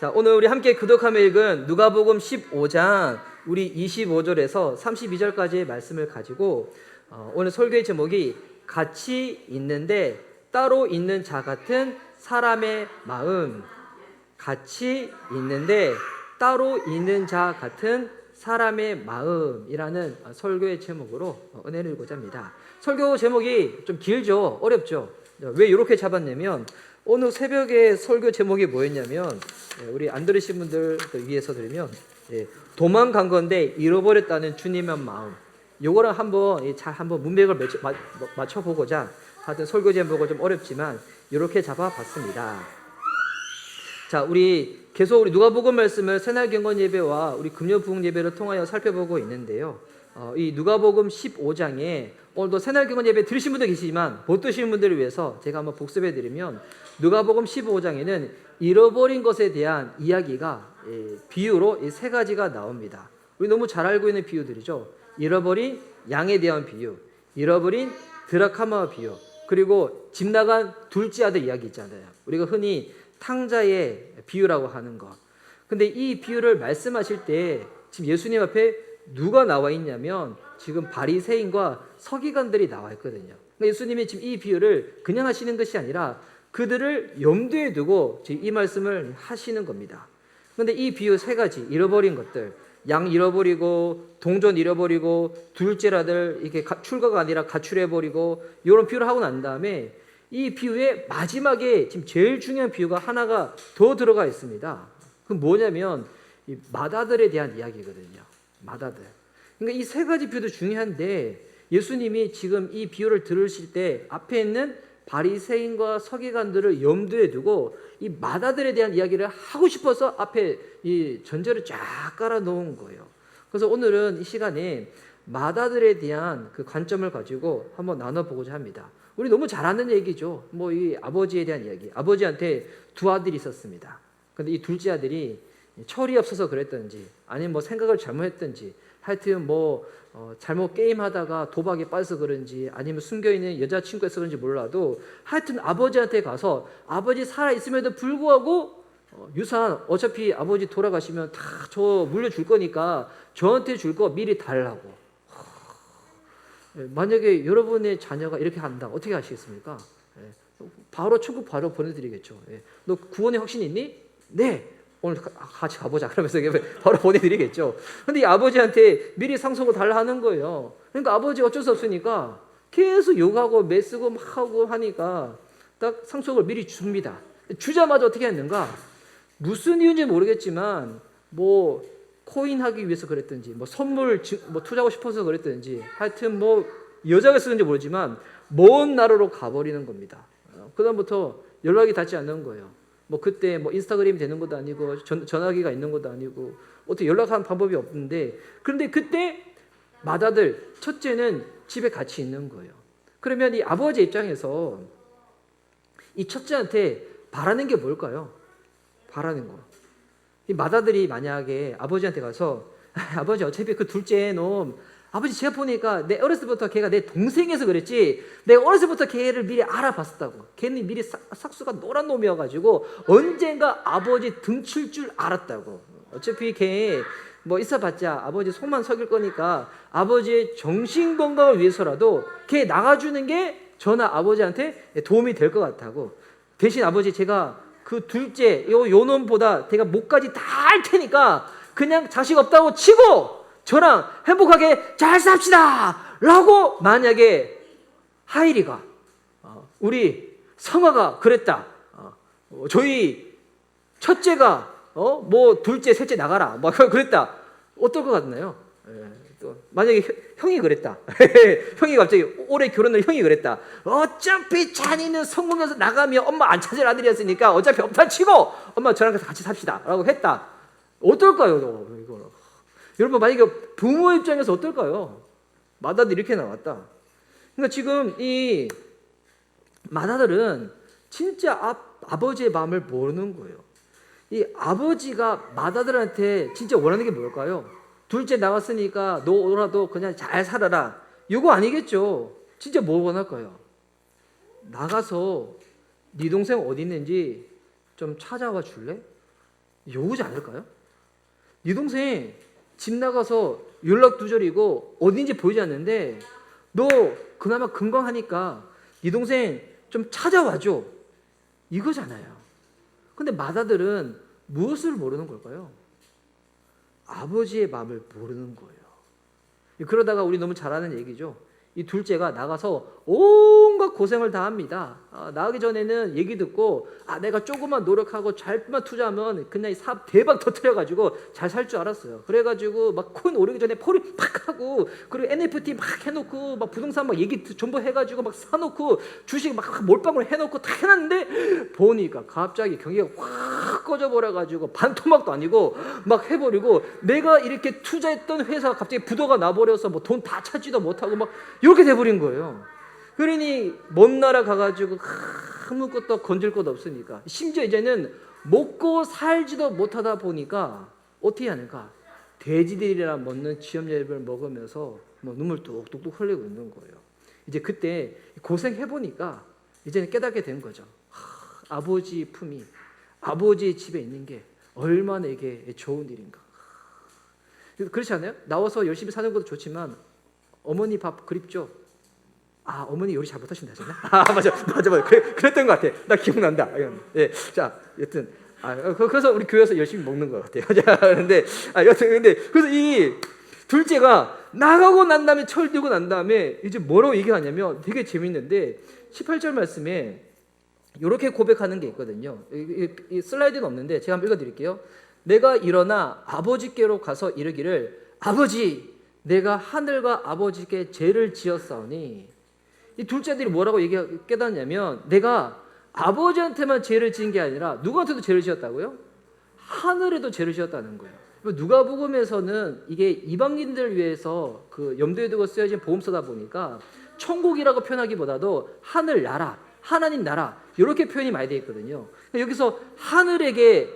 자, 오늘 우리 함께 교독하며 읽은 누가복음 15장 우리 25절에서 32절까지의 말씀을 가지고 오늘 설교의 제목이 같이 있는데 따로 있는 자 같은 사람의 마음, 같이 있는데 따로 있는 자 같은 사람의 마음이라는 설교의 제목으로 은혜를 읽고자 합니다. 설교 제목이 좀 길죠? 어렵죠? 왜 이렇게 잡았냐면 오늘 새벽에 설교 제목이 뭐였냐면 우리 안 들으신 분들 위해서 드리면 도망간 건데 잃어버렸다는 주님의 마음, 요거를 한번 문맥을 맞춰보고자 하여튼 설교 제목은 좀 어렵지만 이렇게 잡아봤습니다. 자, 우리 계속 우리 누가복음 말씀을 새날 경건 예배와 우리 금요 부흥 예배를 통하여 살펴보고 있는데요. 이 누가복음 15장에 오늘도 새날 경건 예배 들으신 분도 계시지만 못 드시는 분들을 위해서 제가 한번 복습해 드리면 누가복음 15장에는 잃어버린 것에 대한 이야기가 비유로 세 가지가 나옵니다. 우리 너무 잘 알고 있는 비유들이죠. 잃어버린 양에 대한 비유, 잃어버린 드라카마 비유, 그리고 집 나간 둘째 아들 이야기 있잖아요. 우리가 흔히 탕자의 비유라고 하는 것. 근데 이 비유를 말씀하실 때 지금 예수님 앞에 누가 나와 있냐면 지금 바리새인과 서기관들이 나와 있거든요. 그러니까 예수님이 지금 이 비유를 그냥 하시는 것이 아니라 그들을 염두에 두고 지금 이 말씀을 하시는 겁니다. 그런데 이 비유 세 가지, 잃어버린 것들, 양 잃어버리고 동전 잃어버리고 둘째 아들 이렇게 출가가 아니라 가출해버리고 이런 비유를 하고 난 다음에 이 비유의 마지막에 지금 제일 중요한 비유가 하나가 더 들어가 있습니다. 그건 뭐냐면 이 맏아들에 대한 이야기거든요. 맏아들. 그러니까 이 세 가지 비유도 중요한데 예수님이 지금 이 비유를 들으실 때 앞에 있는 바리새인과 서기관들을 염두에 두고 이 맏아들에 대한 이야기를 하고 싶어서 앞에 이 전제를 쫙 깔아 놓은 거예요. 그래서 오늘은 이 시간에 맏아들에 대한 그 관점을 가지고 한번 나눠보고자 합니다. 우리 너무 잘 아는 얘기죠. 뭐 이 아버지에 대한 이야기. 아버지한테 두 아들이 있었습니다. 근데 이 둘째 아들이 철이 없어서 그랬던지 아니면 뭐 생각을 잘못했던지 하여튼 뭐 잘못 게임하다가 도박에 빠져서 그런지 아니면 숨겨있는 여자친구가 있어서 그런지 몰라도 하여튼 아버지한테 가서 아버지 살아있음에도 불구하고 유산 어차피 아버지 돌아가시면 다 저 물려줄 거니까 저한테 줄 거 미리 달라고. 만약에 여러분의 자녀가 이렇게 한다 어떻게 하시겠습니까? 바로 천국 바로 보내드리겠죠. 너 구원의 확신 있니? 네. 오늘 같이 가보자. 그러면서 바로 보내드리겠죠. 근데 이 아버지한테 미리 상속을 달라 하는 거예요. 그러니까 아버지가 어쩔 수 없으니까 계속 욕하고 매쓰고 막 하고 하니까 딱 상속을 미리 줍니다. 주자마자 어떻게 했는가? 무슨 이유인지 모르겠지만 뭐 코인 하기 위해서 그랬든지 뭐 선물 뭐 투자하고 싶어서 그랬든지 하여튼 뭐 여자가 쓰는지 모르지만 먼 나라로 가버리는 겁니다. 그다음부터 연락이 닿지 않는 거예요. 뭐 그때 뭐 인스타그램이 되는 것도 아니고 전화기가 있는 것도 아니고 어떻게 연락하는 방법이 없는데 그런데 그때 맏아들 첫째는 집에 같이 있는 거예요. 그러면 이 아버지 입장에서 이 첫째한테 바라는 게 뭘까요? 바라는 거. 이 맏아들이 만약에 아버지한테 가서 아버지 어차피 그 둘째 놈 아버지 제가 보니까 내 어렸을 때부터 걔가 내 동생이어서 그랬지 내가 어렸을 때부터 걔를 미리 알아봤었다고. 걔는 미리 삭수가 노란 놈이어가지고 언젠가 아버지 등칠 줄 알았다고. 어차피 걔 뭐 있어봤자 아버지 속만 썩일 거니까 아버지의 정신 건강을 위해서라도 걔 나가주는 게 저나 아버지한테 도움이 될 것 같다고. 대신 아버지 제가 그 둘째 요 놈보다 제가 목까지 다 할 테니까 그냥 자식 없다고 치고 저랑 행복하게 잘 삽시다 라고 만약에 하일이가 우리 성화가 그랬다. 저희 첫째가 뭐 둘째 셋째 나가라 뭐 그랬다. 어떨 것 같나요? 또 만약에 형이 그랬다. 형이 갑자기 올해 결혼을 형이 그랬다. 어차피 자니는 성공해서 나가면 엄마 안 찾을 아들이었으니까 어차피 없다 치고 엄마 저랑 같이 삽시다 라고 했다. 어떨까요? 이거. 여러분 만약에 부모 입장에서 어떨까요? 맏아들이 이렇게 나왔다. 그러니까 지금 이 맏아들은 진짜 아버지의 마음을 모르는 거예요. 이 아버지가 맏아들한테 진짜 원하는 게 뭘까요? 둘째 나왔으니까 너라도 그냥 잘 살아라. 이거 아니겠죠. 진짜 뭐 원할까요? 나가서 네 동생 어디 있는지 좀 찾아와 줄래? 요구지 않을까요? 네 동생 집 나가서 연락 두절이고 어딘지 보이지 않는데 너 그나마 건강하니까 네 동생 좀 찾아와줘. 이거잖아요. 근데 맏아들은 무엇을 모르는 걸까요? 아버지의 마음을 모르는 거예요. 그러다가 우리 너무 잘 아는 얘기죠. 이 둘째가 나가서 온갖 고생을 다 합니다. 나가기 전에는 얘기 듣고 내가 조금만 노력하고 잘만 투자하면 그냥 사업 대박 터뜨려가지고 잘 살 줄 알았어요. 그래가지고 막 코인 오르기 전에 폴이 팍 하고 그리고 NFT 막 해놓고 막 부동산 막 얘기 전부 해가지고 막 사놓고 주식 막 몰빵을 해놓고 다 해놨는데 보니까 갑자기 경기가 확 꺼져버려가지고 반토막도 아니고 막 해버리고 내가 이렇게 투자했던 회사가 갑자기 부도가 나버려서 뭐 돈 다 찾지도 못하고 막 이렇게 돼버린 거예요. 그러니 먼 나라 가가지고 아무것도 건질 것 없으니까 심지어 이제는 먹고 살지도 못하다 보니까 어떻게 하는가? 돼지들이라 먹는 지엄밥을 먹으면서 뭐 눈물 뚝뚝뚝 흘리고 있는 거예요. 이제 그때 고생해보니까 이제는 깨닫게 된 거죠. 아버지 품이 아버지 집에 있는 게 얼마나 이게 좋은 일인가. 그렇지 않아요? 나와서 열심히 사는 것도 좋지만 어머니 밥 그립죠? 어머니 요리 잘 못하신다 하셨나? 맞아. 그랬던 것 같아. 나 기억난다. 예, 자, 여튼 그래서 우리 교회에서 열심히 먹는 것 같아요. 그런데 여튼 근데 그래서 이 둘째가 나가고 난 다음에 철들고 난 다음에 이제 뭐라고 얘기하냐면 되게 재밌는데 18절 말씀에 이렇게 고백하는 게 있거든요. 이 슬라이드는 없는데 제가 한번 읽어드릴게요. 내가 일어나 아버지께로 가서 이르기를 아버지 내가 하늘과 아버지께 죄를 지었사오니 이 둘째들이 뭐라고 깨닫냐면 내가 아버지한테만 죄를 지은 게 아니라 누구한테도 죄를 지었다고요? 하늘에도 죄를 지었다는 거예요. 누가복음에서는 이게 이방인들 위해서 그 염두에 두고 쓰여진 보험서다 보니까 천국이라고 표현하기보다도 하늘 나라, 하나님 나라 이렇게 표현이 많이 되어 있거든요. 여기서 하늘께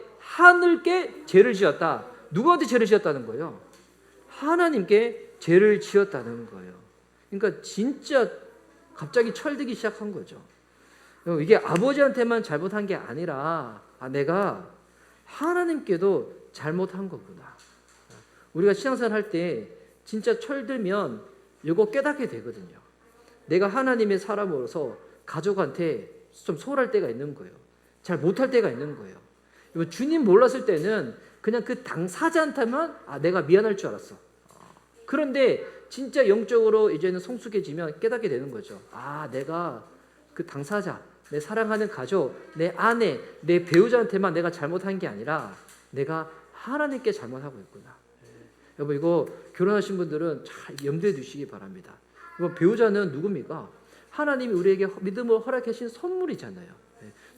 죄를 지었다. 누구한테 죄를 지었다는 거예요? 하나님께 죄를 지었다는 거예요. 그러니까 진짜 갑자기 철들기 시작한 거죠. 이게 아버지한테만 잘못한 게 아니라 내가 하나님께도 잘못한 거구나. 우리가 신앙생활 할 때 진짜 철들면 이거 깨닫게 되거든요. 내가 하나님의 사람으로서 가족한테 좀 소홀할 때가 있는 거예요. 잘 못할 때가 있는 거예요. 주님 몰랐을 때는 그냥 그 당사자한테만 내가 미안할 줄 알았어. 그런데 진짜 영적으로 이제는 성숙해지면 깨닫게 되는 거죠. 내가 그 당사자, 내 사랑하는 가족, 내 아내, 내 배우자한테만 내가 잘못한 게 아니라 내가 하나님께 잘못하고 있구나. 여러분 이거 결혼하신 분들은 잘 염두에 두시기 바랍니다. 배우자는 누굽니까? 하나님이 우리에게 믿음을 허락하신 선물이잖아요.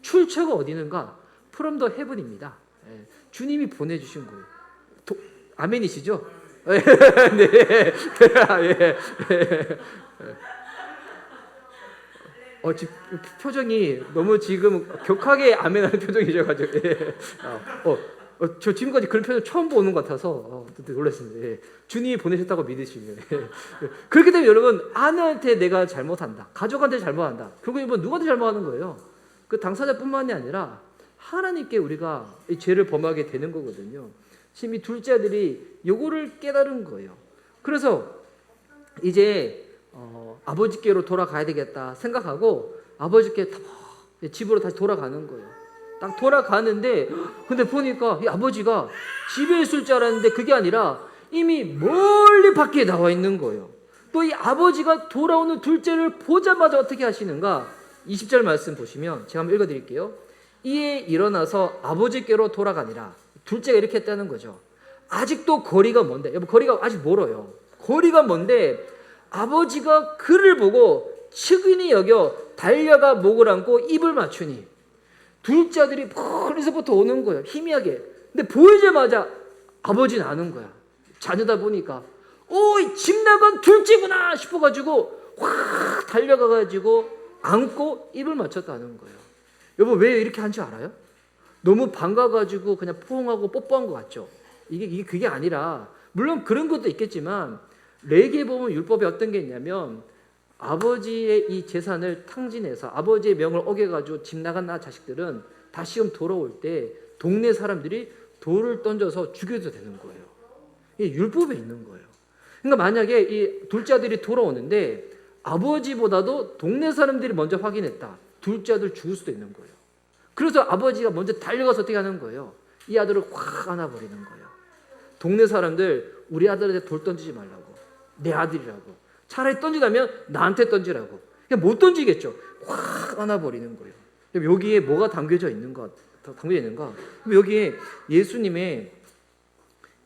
출처가 어디 있는가? From the heaven입니다. 주님이 보내주신 거예요. 아멘이시죠? 네. 지금 표정이 너무 지금 격하게 아멘하는 표정이셔가지고 저 지금까지 그런 표정 처음 보는 것 같아서 놀랐습니다. 주님이 보내셨다고 믿으시면 그렇기 때문에 여러분 아내한테 내가 잘못한다, 가족한테 잘못한다. 결국 누구한테 잘못하는 거예요? 그 당사자뿐만이 아니라 하나님께 우리가 이 죄를 범하게 되는 거거든요. 지금 이 둘째 아들이 요거를 깨달은 거예요. 그래서 이제 아버지께로 돌아가야 되겠다 생각하고 아버지께 집으로 다시 돌아가는 거예요. 딱 돌아가는데 근데 보니까 이 아버지가 집에 있을 줄 알았는데 그게 아니라 이미 멀리 밖에 나와 있는 거예요. 또 이 아버지가 돌아오는 둘째를 보자마자 어떻게 하시는가? 20절 말씀 보시면 제가 한번 읽어드릴게요. 이에 일어나서 아버지께로 돌아가니라. 둘째가 이렇게 했다는 거죠. 아직도 거리가 먼데, 여러분 거리가 아직 멀어요. 거리가 먼데 아버지가 그를 보고 측은히 여겨 달려가 목을 안고 입을 맞추니 둘째 아들이 멀리서부터 오는 거예요. 희미하게. 근데 보이자마자 아버지는 아는 거야. 자녀다 보니까 집 나간 둘째구나 싶어가지고 확 달려가가지고 안고 입을 맞췄다는 거예요. 여보 왜 이렇게 한 줄 알아요? 너무 반가가지고 그냥 포옹하고 뽀뽀한 것 같죠? 이게 그게 아니라 물론 그런 것도 있겠지만 레위기에 보면 율법에 어떤 게 있냐면 아버지의 이 재산을 탕진해서 아버지의 명을 어겨가지고 집 나간 자식들은 다시금 돌아올 때 동네 사람들이 돌을 던져서 죽여도 되는 거예요. 이게 율법에 있는 거예요. 그러니까 만약에 이 둘째 아들이 돌아오는데 아버지보다도 동네 사람들이 먼저 확인했다. 둘째 아들 죽을 수도 있는 거예요. 그래서 아버지가 먼저 달려가서 어떻게 하는 거예요? 이 아들을 확 안아버리는 거예요. 동네 사람들 우리 아들한테 돌 던지지 말라고. 내 아들이라고. 차라리 던지다면 나한테 던지라고. 그냥 못 던지겠죠. 확 안아버리는 거예요. 여기에 뭐가 담겨져 있는가? 여기에 예수님의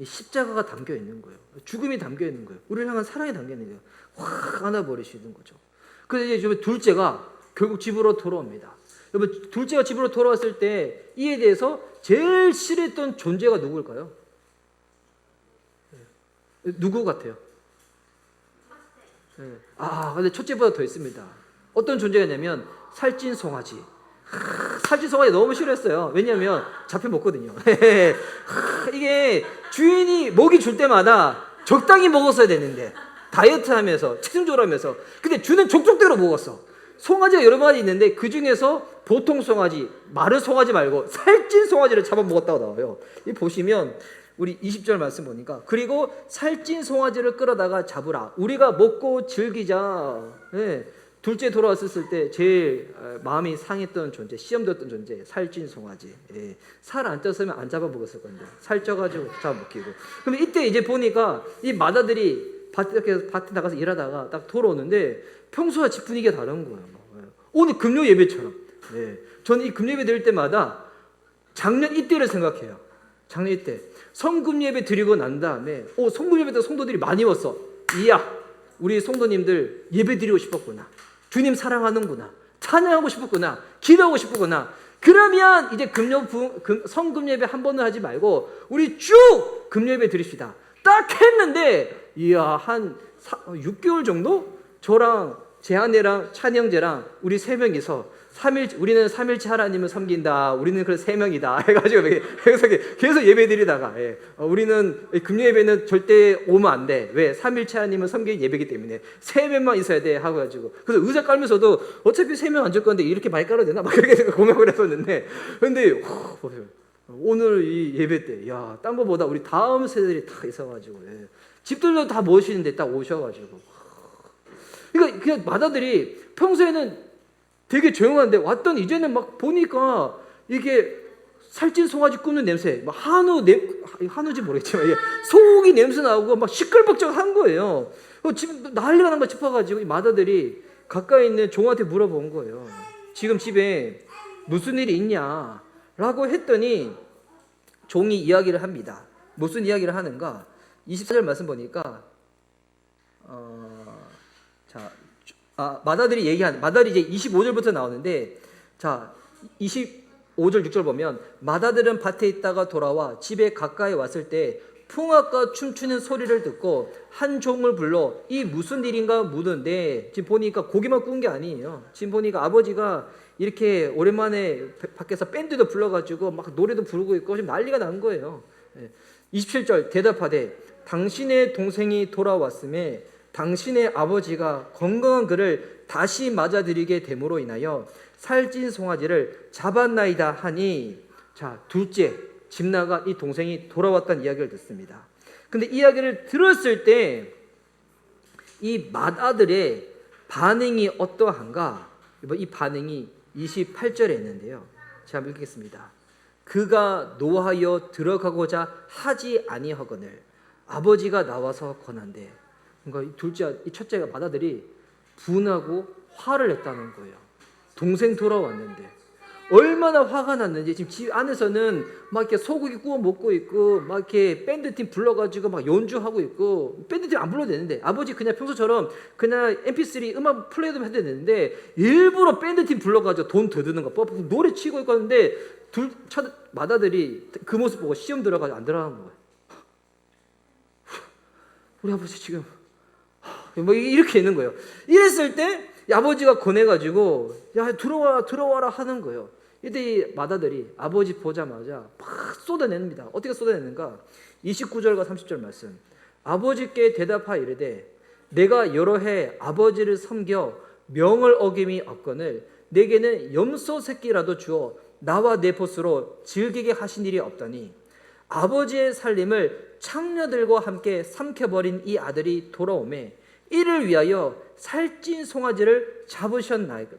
십자가가 담겨 있는 거예요. 죽음이 담겨 있는 거예요. 우리를 향한 사랑이 담겨 있는 거예요. 확 안아버리시는 거죠. 그래서 이제 둘째가 결국 집으로 돌아옵니다. 여러분, 둘째가 집으로 돌아왔을 때 이에 대해서 제일 싫어했던 존재가 누구일까요? 누구 같아요? 근데 첫째보다 더 있습니다. 어떤 존재였냐면 살찐 송아지. 살찐 송아지 너무 싫어했어요. 왜냐하면 잡혀 먹거든요. 이게 주인이 먹이 줄 때마다 적당히 먹었어야 되는데 다이어트하면서 체중조절 하면서 근데 주는 족족대로 먹었어. 송아지가 여러 마리 있는데 그 중에서 보통 송아지, 마른 송아지 말고 살찐 송아지를 잡아 먹었다고 나와요. 이 보시면 우리 20절 말씀 보니까 그리고 살찐 송아지를 끌어다가 잡으라. 우리가 먹고 즐기자. 둘째 돌아왔을 때 제일 마음이 상했던 존재, 시험되었던 존재, 살찐 송아지. 살 안 쪘으면 안 잡아 먹었을 건데 살 쪄가지고 잡아 먹히고. 그럼 이때 이제 보니까 이 마다들이 밭에 나가서 일하다가 딱 돌아오는데 평소와 집 분위기가 다른 거예요. 오늘 금요 예배처럼. 저는 이 금요 예배 드릴 때마다 작년 이때를 생각해요. 작년 이때 성금 예배 드리고 난 다음에 성금 예배 때 성도들이 많이 왔어. 이야, 우리 성도님들 예배 드리고 싶었구나. 주님 사랑하는구나. 찬양하고 싶었구나. 기도하고 싶었구나. 그러면 이제 성금 예배 한 번은 하지 말고 우리 쭉 금요 예배 드립시다. 딱 했는데 이야, 한 6개월 정도 저랑 제 아내랑 찬영제랑 우리 세 명이서 우리는 삼일체 하나님을 섬긴다. 우리는 그래서 세 명이다. 해가지고 계속 예배 드리다가 우리는 금요 예배는 절대 오면 안 돼. 왜? 삼일체 하나님을 섬기는 예배이기 때문에 세 명만 있어야 돼. 하고 가지고 그래서 의자 깔면서도 어차피 세 명 앉을 건데 이렇게 많이 깔아도 되나? 막 그렇게 고민을 했었는데 근데 보세요. 오늘 이 예배 때 야, 딴 거보다 우리 다음 세대들이 다 있어가지고 집들도 다 모시는데 딱 오셔가지고 그러니까 그냥 마다들이 평소에는 되게 조용한데 왔더니 이제는 막 보니까 이게 살찐 송아지 굽는 냄새, 막 한우지 모르겠지만 소고기 냄새 나고 막 시끌벅적한 거예요. 지금 난리가 난 거 싶어가지고 이 마다들이 가까이 있는 종한테 물어본 거예요. 지금 집에 무슨 일이 있냐라고 했더니 종이 이야기를 합니다. 무슨 이야기를 하는가? 24절 말씀 보니까 마다들이 이제 25절부터 나오는데 자 25절 6절 보면 마다들은 밭에 있다가 돌아와 집에 가까이 왔을 때 풍악과 춤추는 소리를 듣고 한 종을 불러 이 무슨 일인가 묻는데 지금 보니까 고기만 구운 게 아니에요. 지금 보니까 아버지가 이렇게 오랜만에 밖에서 밴드도 불러가지고 막 노래도 부르고 있고 지금 난리가 난 거예요. 27절 대답하되 당신의 동생이 돌아왔음에 당신의 아버지가 건강한 그를 다시 맞아들이게 됨으로 인하여 살찐 송아지를 잡았나이다 하니 자 둘째 집 나가 이 동생이 돌아왔다는 이야기를 듣습니다. 근데 이야기를 들었을 때 이 맏아들의 반응이 어떠한가? 이 반응이 28절에 있는데요. 제가 한번 읽겠습니다. 그가 노하여 들어가고자 하지 아니하거늘 아버지가 나와서 권한대. 그러니까 이 첫째가 맏아들이 분하고 화를 냈다는 거예요. 동생 돌아왔는데 얼마나 화가 났는지 지금 집 안에서는 막 이렇게 소고기 구워 먹고 있고 막 이렇게 밴드팀 불러가지고 막 연주하고 있고 밴드팀 안 불러도 되는데 아버지 그냥 평소처럼 그냥 MP3 음악 플레이도 해도 되는데 일부러 밴드팀 불러가지고 돈 더 드는 거 노래 치고 있고 하는데 맏아들이 그 모습 보고 시험 들어가지고 안 들어가는 거예요. 우리 아버지 지금 뭐 이렇게 있는 거예요. 이랬을 때 아버지가 권해가지고 야 들어와라 하는 거예요. 이때 이 맏아들이 아버지 보자마자 막 쏟아냅니다. 어떻게 쏟아내는가? 29절과 30절 말씀. 아버지께 대답하 이르되 내가 여러 해 아버지를 섬겨 명을 어김이 없거늘 내게는 염소 새끼라도 주어 나와 내 보스로 즐기게 하신 일이 없더니 아버지의 살림을 창녀들과 함께 삼켜버린 이 아들이 돌아오매 이를 위하여 살찐 송아지를 잡으셨나이다.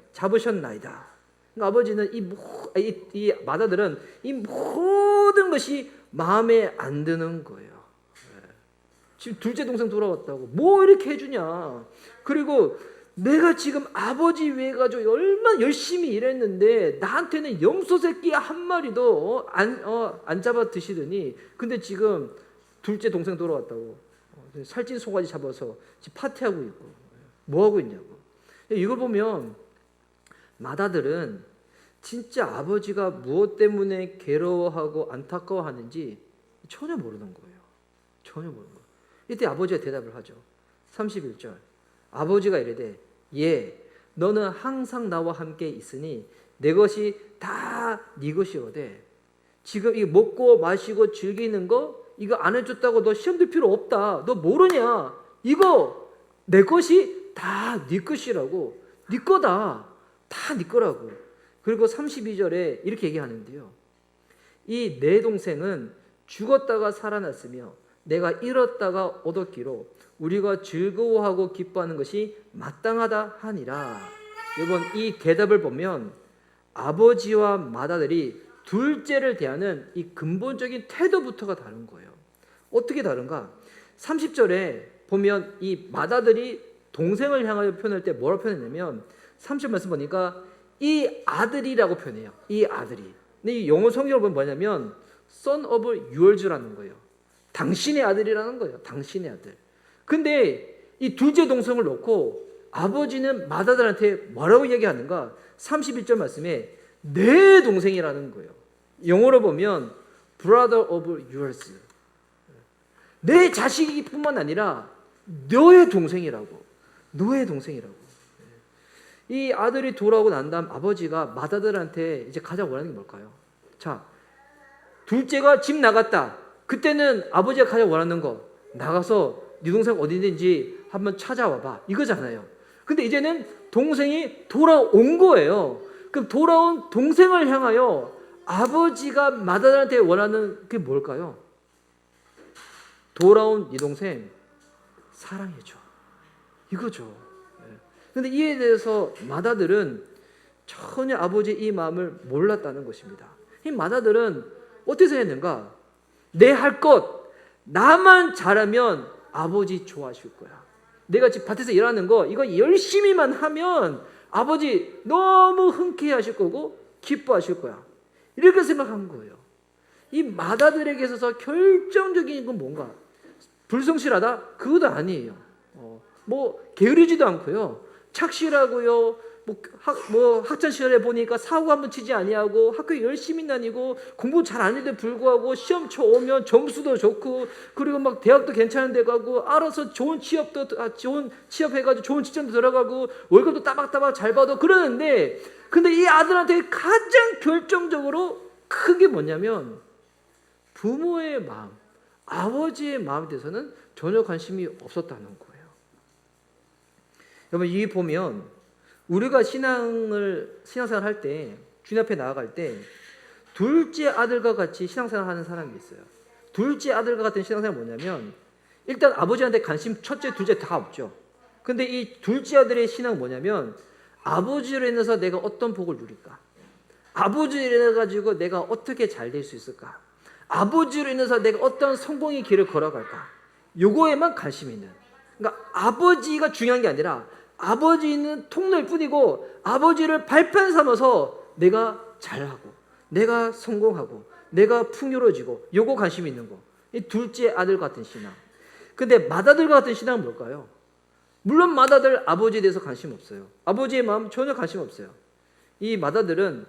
그러니까 아버지는 이 마다들은 이 모든 것이 마음에 안 드는 거예요. 지금 둘째 동생 돌아왔다고 뭐 이렇게 해주냐. 그리고 내가 지금 아버지 위해 가지고 얼마나 열심히 일했는데 나한테는 염소 새끼 한 마리도 안 잡아 드시더니 근데 지금 둘째 동생 돌아왔다고 살찐 송아지 잡아서 지금 파티하고 있고 뭐 하고 있냐고. 이걸 보면 마다들은 진짜 아버지가 무엇 때문에 괴로워하고 안타까워하는지 전혀 모르는 거예요. 전혀 모르는 거예요. 이때 아버지가 대답을 하죠. 31절. 아버지가 이르되 예 너는 항상 나와 함께 있으니 내 것이 다 네 것이오되 지금 이 먹고 마시고 즐기는 거 이거 안 해줬다고 너 시험 들 필요 없다. 너 모르냐. 이거 내 것이 다 네 것이라고. 네 거다. 다 네 거라고. 그리고 32절에 이렇게 얘기하는데요. 이 내 동생은 죽었다가 살아났으며 내가 잃었다가 얻었기로 우리가 즐거워하고 기뻐하는 것이 마땅하다 하니라. 여러분 이 대답을 보면 아버지와 맏아들이 둘째를 대하는 이 근본적인 태도부터가 다른 거예요. 어떻게 다른가? 30절에 보면 이 맏아들이 동생을 향하여 표현할 때 뭐라고 표현했냐면 30절 말씀 보니까 이 아들이라고 표현해요. 이 아들이. 근데 이 영어 성경을 보면 뭐냐면 son of yours라는 거예요. 당신의 아들이라는 거예요. 당신의 아들. 근데 이 둘째 동생을 놓고 아버지는 맏아들한테 뭐라고 얘기하는가? 31절 말씀에 내 동생이라는 거예요. 영어로 보면 brother of yours. 내 자식이뿐만 아니라 너의 동생이라고. 너의 동생이라고. 이 아들이 돌아오고 난 다음 아버지가 맏아들한테 이제 가장 원하는 게 뭘까요? 자, 둘째가 집 나갔다. 그때는 아버지가 가장 원하는 거 나가서 네 동생 어디 있는지 한번 찾아와봐 이거잖아요. 근데 이제는 동생이 돌아온 거예요. 그럼 돌아온 동생을 향하여 아버지가 맏아들한테 원하는 게 뭘까요? 돌아온 네 동생 사랑해줘 이거죠. 근데 이에 대해서 맏아들은 전혀 아버지의 이 마음을 몰랐다는 것입니다. 이 맏아들은 어떻게 생각했는가? 내 할 것 나만 잘하면 아버지 좋아하실 거야. 내가 지금 밭에서 일하는 거 이거 열심히만 하면 아버지 너무 흔쾌히 하실 거고 기뻐하실 거야. 이렇게 생각한 거예요. 이 맏아들에게 있어서 결정적인 건 뭔가? 불성실하다? 그것도 아니에요. 뭐 게으르지도 않고요. 착실하고요. 학창 시절에 보니까 사고 한번 치지 아니하고 학교 열심히 다니고 공부 잘 안 해도 불구하고 시험 쳐 오면 점수도 좋고 그리고 막 대학도 괜찮은 데 가고 알아서 좋은 취업 해가지고 좋은 직장도 들어가고 월급도 따박따박 잘 받아 그러는데 근데 이 아들한테 가장 결정적으로 큰 게 뭐냐면 부모의 마음, 아버지의 마음에 대해서는 전혀 관심이 없었다는 거예요. 여러분 이 보면 우리가 신앙생활 할 때 주님 앞에 나아갈 때 둘째 아들과 같이 신앙생활 하는 사람이 있어요. 둘째 아들과 같은 신앙생활은 뭐냐면 일단 아버지한테 관심 첫째, 둘째 다 없죠. 근데 이 둘째 아들의 신앙은 뭐냐면 아버지로 인해서 내가 어떤 복을 누릴까? 아버지로 인해 가지고 내가 어떻게 잘 될 수 있을까? 아버지로 인해서 내가 어떤 성공의 길을 걸어갈까? 요거에만 관심이 있는. 그러니까 아버지가 중요한 게 아니라 아버지는 통로일 뿐이고 아버지를 발판 삼아서 내가 잘하고 내가 성공하고 내가 풍요로워지고 요거 관심이 있는 거. 이 둘째 아들 같은 신앙. 근데 맏아들과 같은 신앙은 뭘까요? 물론 맏아들 아버지에 대해서 관심 없어요. 아버지의 마음 전혀 관심 없어요. 이 맏아들은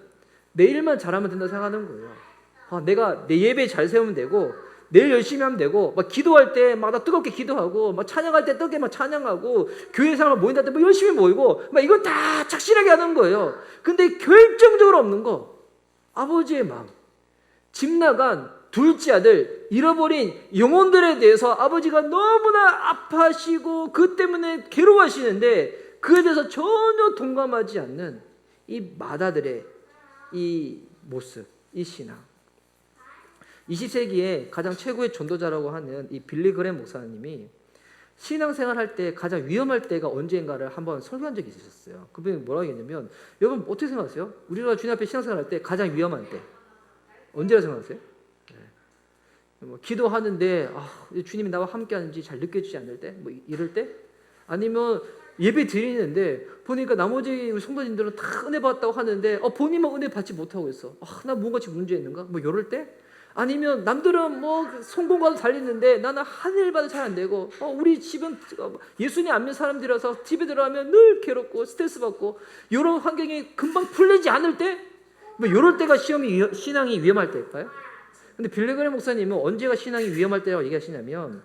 내 일만 잘하면 된다고 생각하는 거예요. 내가 내 예배 잘 세우면 되고 내일 열심히 하면 되고 막 기도할 때 막 나 뜨겁게 기도하고 막 찬양할 때 뜨겁게 막 찬양하고 교회 사람 모인다 때 뭐 열심히 모이고 막 이건 다 착실하게 하는 거예요. 근데 결정적으로 없는 거 아버지의 마음. 집 나간 둘째 아들 잃어버린 영혼들에 대해서 아버지가 너무나 아파하시고 그 때문에 괴로워하시는데 그에 대해서 전혀 동감하지 않는 이 맏아들의 이 모습, 이 신앙. 20세기에 가장 최고의 전도자라고 하는 이 빌리 그레엄 목사님이 신앙생활 할 때 가장 위험할 때가 언제인가를 한번 설교한 적이 있으셨어요. 그분이 뭐라고 했냐면, 여러분 어떻게 생각하세요? 우리가 주님 앞에 신앙생활 할 때 가장 위험할 때 언제라고 생각하세요? 뭐 기도하는데 주님이 나와 함께하는지 잘 느껴지지 않을 때, 뭐 이럴 때, 아니면 예배 드리는데 보니까 나머지 우리 성도님들은 다 은혜 받았다고 하는데 본인만 은혜 받지 못하고 있어. 나 뭔가 지금 문제 있는가? 뭐 이럴 때, 아니면 남들은 뭐 성공과도 달리는데 나는 하늘 받아 잘 안 되고, 우리 집은 예수님 안 믿는 사람들이라서 집에 들어가면 늘 괴롭고 스트레스 받고, 이런 환경이 금방 풀리지 않을 때, 뭐 이럴 때가 신앙이 위험할 때일까요? 근데 빌리 그레엄 목사님은 언제가 신앙이 위험할 때라고 얘기하시냐면,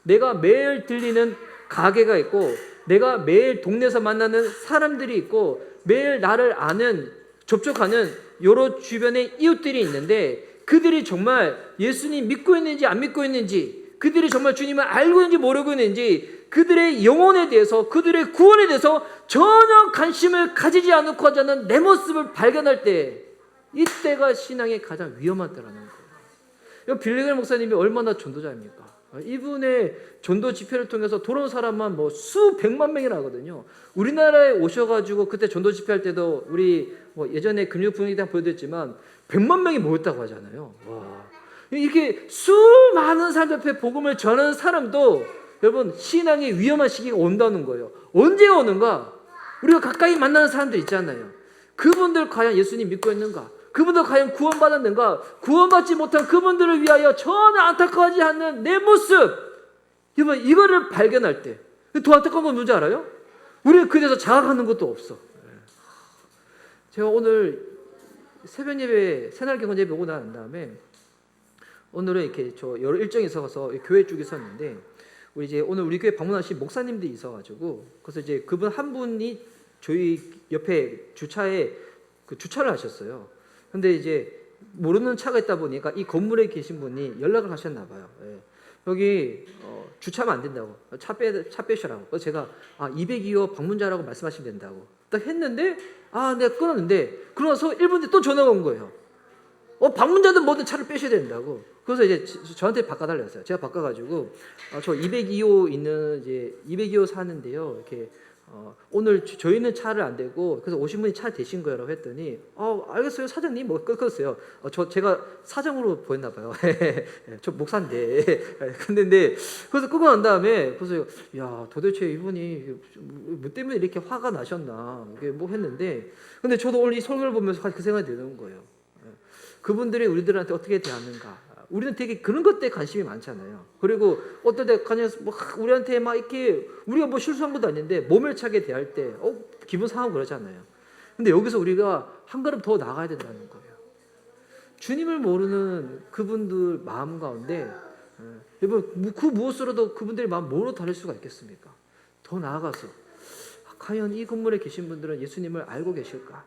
내가 매일 들리는 가게가 있고, 내가 매일 동네에서 만나는 사람들이 있고, 매일 나를 아는, 접촉하는 여러 주변의 이웃들이 있는데, 그들이 정말 예수님 믿고 있는지 안 믿고 있는지, 그들이 정말 주님을 알고 있는지 모르고 있는지, 그들의 영혼에 대해서, 그들의 구원에 대해서 전혀 관심을 가지지 않고 하자는 내 모습을 발견할 때, 이때가 신앙의 가장 위험한 때라는 거예요. 빌리 그레엄 목사님이 얼마나 전도자입니까? 이분의 전도 집회를 통해서 돌아온 사람만 뭐 수백만 명이나 하거든요. 우리나라에 오셔가지고 그때 전도 집회할 때도 우리 뭐 예전에 근육 분위기 다 보여드렸지만 100만 명이 모였다고 하잖아요. 와. 이렇게 수많은 사람들 앞에 복음을 전하는 사람도 여러분 신앙의 위험한 시기가 온다는 거예요. 언제 오는가? 우리가 가까이 만나는 사람들 있잖아요. 그분들 과연 예수님 믿고 있는가? 그분들 과연 구원받았는가? 구원받지 못한 그분들을 위하여 전혀 안타까워하지 않는 내 모습, 여러분 이거를 발견할 때 더 안타까운 건 뭔지 알아요? 우리가 그래서 자각하는 것도 없어. 제가 오늘 새벽 예배, 새날 경건 예배 오고 난 다음에 오늘은 이렇게 저 여러 일정이 있어서 교회 쪽에 있었는데, 오늘 우리 교회 방문하신 목사님들이 있어가지고, 그래서 이제 그분 한 분이 저희 옆에 주차에 주차를 하셨어요. 근데 이제 모르는 차가 있다 보니까 이 건물에 계신 분이 연락을 하셨나 봐요. 여기 주차하면 안 된다고, 차 빼셔라고. 그래서 제가 202호 방문자라고 말씀하시면 된다고 딱 했는데, 내가 끊었는데, 그러고서 1분 뒤에 또 전화가 온 거예요. 방문자든 뭐든 차를 빼셔야 된다고. 그래서 이제 저한테 바꿔달라 했어요. 제가 바꿔가지고 저 202호 있는 이제 202호 사는데요. 이렇게 오늘 저희는 차를 안 대고, 그래서 오신 분이 차 대신 거라고 했더니 알겠어요 사장님, 뭐 끊었어요. 제가 사장으로 보였나 봐요. 저 목사인데. 근데 그래서 끄고 난 다음에 그래서 야 도대체 이분이 뭐 때문에 이렇게 화가 나셨나 이게 뭐 했는데, 근데 저도 오늘 이 설교를 보면서 그 생각이 드는 거예요. 그분들이 우리들한테 어떻게 대하는가. 우리는 되게 그런 것에 관심이 많잖아요. 그리고 어떨 때 그냥 뭐 우리한테 막 이렇게 우리가 뭐 실수한 것도 아닌데 몸을차게 대할 때 기분 상하고 그러잖아요. 근데 여기서 우리가 한 걸음 더 나가야 된다는 거예요. 주님을 모르는 그분들 마음 가운데 여러분 그 무엇으로도 그분들의 마음 뭐로 다를 수가 있겠습니까? 더 나아가서 과연 이 건물에 계신 분들은 예수님을 알고 계실까?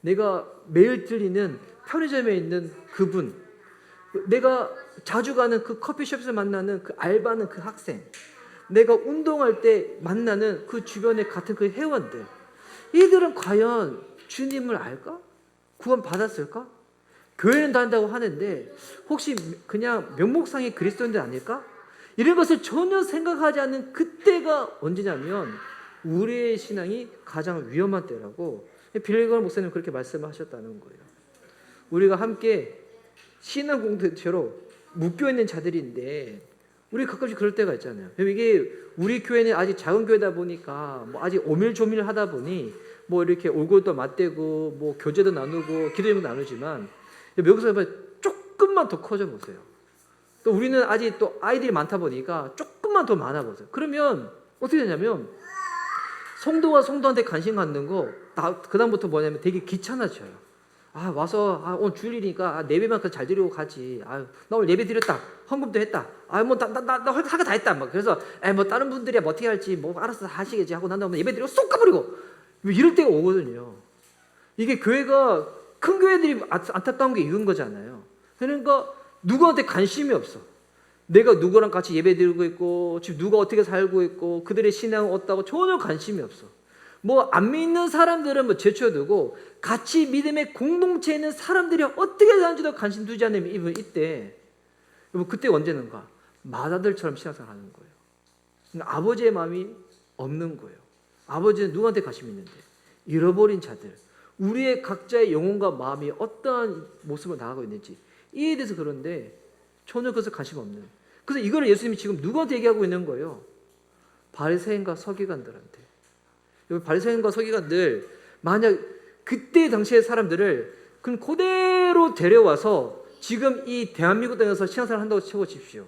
내가 매일 들리는 편의점에 있는 그분, 내가 자주 가는 그 커피숍에서 만나는 그 알바는 그 학생, 내가 운동할 때 만나는 그 주변에 같은 그 회원들, 이들은 과연 주님을 알까? 구원 받았을까? 교회는 다닌다고 하는데 혹시 그냥 명목상의 그리스도인들 아닐까? 이런 것을 전혀 생각하지 않는 그때가 언제냐면 우리의 신앙이 가장 위험한 때라고 빌리 그레엄 목사님 그렇게 말씀하셨다는 거예요. 우리가 함께 신앙 공동체로 묶여 있는 자들인데 우리 가끔씩 그럴 때가 있잖아요. 이게 우리 교회는 아직 작은 교회다 보니까 뭐 아직 오밀조밀하다 보니 뭐 이렇게 얼굴도 맞대고 뭐 교제도 나누고 기도도 나누지만 여기서 조금만 더 커져 보세요. 또 우리는 아직 또 아이들이 많다 보니까 조금만 더 많아 보세요. 그러면 어떻게 되냐면 성도가 성도한테 관심 갖는 거 그다음부터 뭐냐면 되게 귀찮아져요. 와서 오늘 주일이니까 예배만 잘 드리고 가지. 나 오늘 예배 드렸다. 헌금도 했다. 뭐 나 하게 다 했다. 막 그래서 뭐 다른 분들이 뭐 어떻게 할지 뭐 알아서 하시겠지 하고 난 다음에 예배 드리고 쏙 가버리고 이럴 때가 오거든요. 이게 교회가 큰 교회들이 안타까운 게 이런 거잖아요. 그러니까 누구한테 관심이 없어. 내가 누구랑 같이 예배 드리고 있고 지금 누가 어떻게 살고 있고 그들의 신앙은 어떻다고 전혀 관심이 없어. 뭐 안 믿는 사람들은 뭐 제쳐두고 같이 믿음의 공동체에 있는 사람들이 어떻게 사는지도 관심 두지 않으면 이때 여러분 그때 언제는가? 마다들처럼 신앙생활 하는 거예요. 그러니까 아버지의 마음이 없는 거예요. 아버지는 누구한테 관심이 있는데? 잃어버린 자들, 우리의 각자의 영혼과 마음이 어떠한 모습으로 나가고 있는지 이에 대해서 그런데 전혀 그것에 관심 없는. 그래서 이거를 예수님이 지금 누구한테 얘기하고 있는 거예요? 바리새인과 서기관들한테. 바리새인과 서기관들, 만약 그때 당시의 사람들을 그럼 그대로 데려와서 지금 이 대한민국 땅에서 신앙생활 한다고 쳐보십시오.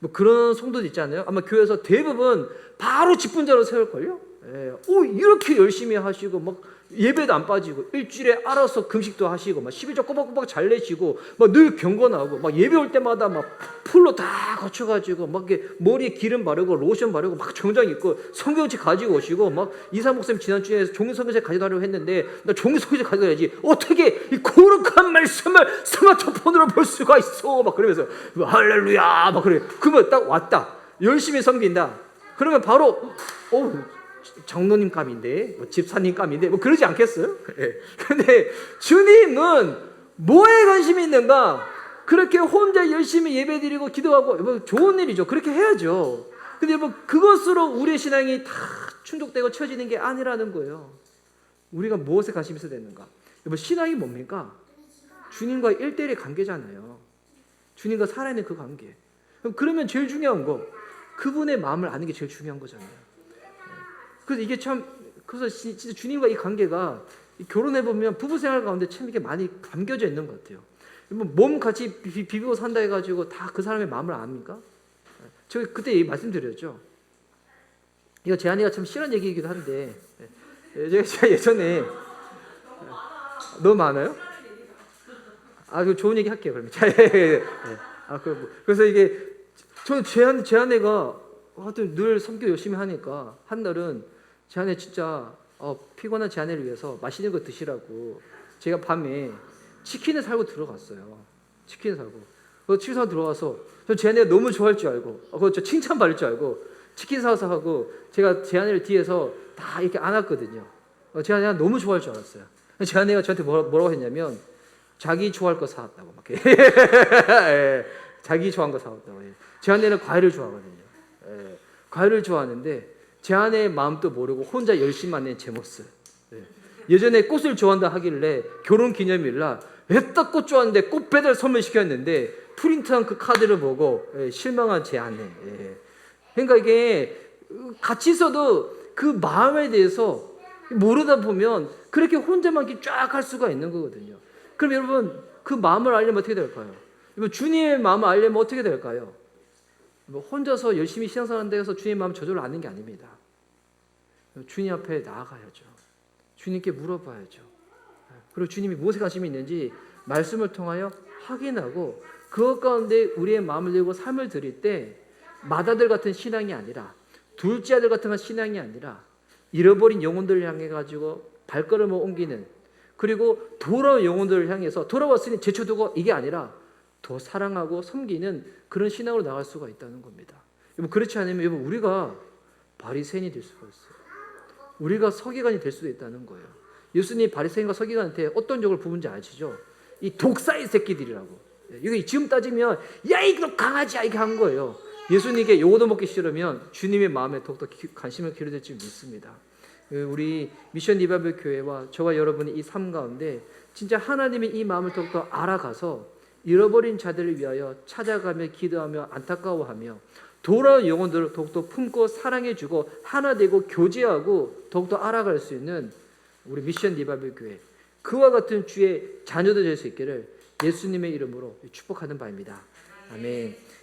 뭐 그런 성도도 있지 않아요? 아마 교회에서 대부분 바로 직분자로 세울걸요? 예. 오, 이렇게 열심히 하시고 막 예배도 안 빠지고 일주일에 알아서 금식도 하시고 막 11조 꼬박꼬박 잘 내시고 막 늘 경건하고 막 예배 올 때마다 막 풀로 다 거쳐가지고 막 이렇게 머리에 기름 바르고 로션 바르고 막 정장 입고 성경책 가지고 오시고 막 이사 목사님 지난주에 종이 성경책 가져가려고 했는데 나 종이 성경책 가져가야지 어떻게 이 거룩한 말씀을 스마트폰으로 볼 수가 있어 막 그러면서 할렐루야 막 그래. 그러면 딱 왔다 열심히 섬긴다 그러면 바로 장로님 감인데 뭐 집사님 감인데 뭐 그러지 않겠어요? 근데 주님은 뭐에 관심이 있는가? 그렇게 혼자 열심히 예배드리고 기도하고 뭐 좋은 일이죠. 그렇게 해야죠. 근데 뭐 그것으로 우리의 신앙이 다 충족되고 채워지는 게 아니라는 거예요. 우리가 무엇에 관심이 있어야 되는가? 여러분 신앙이 뭡니까? 주님과 1대1의 관계잖아요. 주님과 살아있는 그 관계. 그러면 제일 중요한 거 그분의 마음을 아는 게 제일 중요한 거잖아요. 그래서 이게 참 그래서 진짜 주님과 이 관계가 결혼해 보면 부부 생활 가운데 참 이게 많이 담겨져 있는 것 같아요. 몸 같이 비비고 산다 해가지고 다 그 사람의 마음을 압니까? 저 그때 말씀드렸죠. 이거 제 아내가 참 싫은 얘기이기도 한데 제가 예전에 너무 많아요? 그 좋은 얘기 할게요 그러면. 그래서 이게 저는 제 아내가 하여튼 늘 성교 열심히 하니까 한 날은 제 아내 진짜 피곤한 제 아내를 위해서 맛있는 거 드시라고 제가 밤에 치킨을 사고 들어갔어요. 치킨을 사고. 그래서 치킨 사고 들어와서 제 아내가 너무 좋아할 줄 알고 그거 칭찬받을 줄 알고 치킨 사서 하고 제가 제 아내를 뒤에서 다 이렇게 안았거든요. 제 아내가 너무 좋아할 줄 알았어요. 제 아내가 저한테 뭐라고 했냐면 자기 좋아할 거 사왔다고 막 자기 좋아하는 거 사왔다고. 제 아내는 과일을 좋아하거든요. 과일을 좋아하는데 제 아내의 마음도 모르고 혼자 열심히 하는 제 모습. 예전에 꽃을 좋아한다 하길래 결혼기념일날 애딱 꽃 좋아하는데 꽃 배달 선물시켰는데 프린트한 그 카드를 보고 실망한 제 아내. 그러니까 이게 같이 있어도 그 마음에 대해서 모르다 보면 그렇게 혼자만 쫙 할 수가 있는 거거든요. 그럼 여러분 그 마음을 알려면 어떻게 될까요? 여러분 주님의 마음을 알려면 어떻게 될까요? 뭐 혼자서 열심히 신앙생활 데서 주님 마음 저절로 아는 게 아닙니다. 주님 앞에 나아가야죠. 주님께 물어봐야죠. 그리고 주님이 무엇에 관심이 있는지 말씀을 통하여 확인하고 그것 가운데 우리의 마음을 들고 삶을 드릴 때 마다들 같은 신앙이 아니라 둘째 아들 같은 신앙이 아니라 잃어버린 영혼들을 향해 가지고 발걸음을 옮기는 그리고 돌아온 영혼들을 향해서 돌아왔으니 제쳐두고 이게 아니라 더 사랑하고 섬기는 그런 신앙으로 나갈 수가 있다는 겁니다. 여러분 그렇지 않으면 여러분 우리가 바리새인이 될 수가 있어요. 우리가 서기관이 될 수도 있다는 거예요. 예수님 바리새인과 서기관한테 어떤 적을 부은지 아시죠? 이 독사의 새끼들이라고. 이게 지금 따지면 야 이거 강아지야 이렇게 한 거예요. 예수님께 요거도 먹기 싫으면 주님의 마음에 더욱더 관심을 기울일 줄 믿습니다. 우리 미션 리바이벌 교회와 저와 여러분이 이 삶 가운데 진짜 하나님의 이 마음을 더욱더 알아가서 잃어버린 자들을 위하여 찾아가며 기도하며 안타까워하며 돌아온 영혼들을 더욱더 품고 사랑해주고 하나 되고 교제하고 더욱더 알아갈 수 있는 우리 미션 리바이벌 교회 그와 같은 주의 자녀들 될 수 있기를 예수님의 이름으로 축복하는 바입니다. 아멘.